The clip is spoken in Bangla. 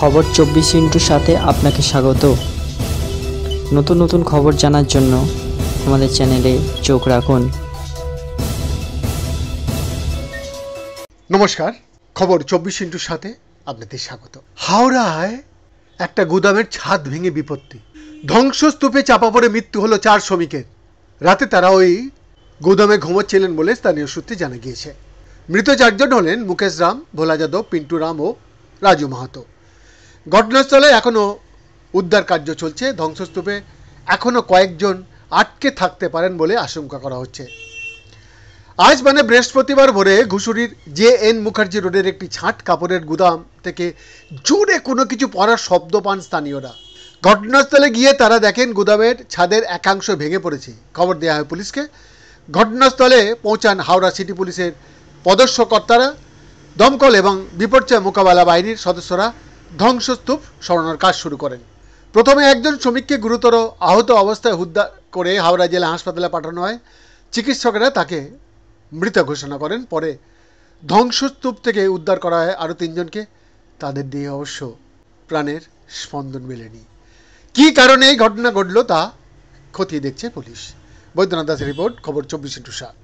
খবর 24 সাথে আপনাকে স্বাগত। নতুন নতুন খবর জানার জন্য আমাদের চ্যানেলে চোখ রাখুন। নমস্কার, খবর 24 সাথে আপনাদের স্বাগত। হাওড়ায় একটা গুদামের ছাদ ভেঙে বিপত্তি, ধ্বংসস্তূপে চাপা পড়ে মৃত্যু হলো 4 শ্রমিকের। রাতে তারা ওই গুদামে ঘুমোচ্ছিলেন বলে স্থানীয় সূত্রে জানা গিয়েছে। মৃত 4 জন হলেন মুকেশ রাম, ভোলা যাদব, পিন্টু রাম ও রাজু মাহাতো। ঘটনাস্থলে এখনও উদ্ধার কার্য চলছে। ধ্বংসস্তূপে এখনও কয়েকজন আটকে থাকতে পারেন বলে আশঙ্কা করা হচ্ছে। আজ মানে বৃহস্পতিবার ভোরে ঘুষুরির JN মুখার্জি রোডের একটি ছাঁট কাপড়ের গুদাম থেকে জোরে কোনো কিছু পড়ার শব্দ পান স্থানীয়রা। ঘটনাস্থলে গিয়ে তারা দেখেন গুদামের ছাদের একাংশ ভেঙে পড়েছে। খবর দেওয়া হয় পুলিশকে। ঘটনাস্থলে পৌঁছান হাওড়া সিটি পুলিশের পদস্থ কর্তারা, দমকল এবং বিপর্যয় মোকাবেলা বাহিনীর সদস্যরা ধ্বংসস্তূপ সরানোর কাজ শুরু করেন। প্রথমে একজন শ্রমিককে গুরুতর আহত অবস্থায় উদ্ধার করে হাওড়া জেলা হাসপাতালে পাঠানো হয়। চিকিৎসকেরা তাকে মৃত ঘোষণা করেন। পরে ধ্বংসস্তূপ থেকে উদ্ধার করা হয় আরও 3 জনকে। তাদের দিয়ে অবশ্য প্রাণের স্পন্দন মেলেনি। কী কারণে এই ঘটনা ঘটল তা খতিয়ে দেখছে পুলিশ। বৈদ্যনাথ দাসের রিপোর্ট, খবর 24 সাত।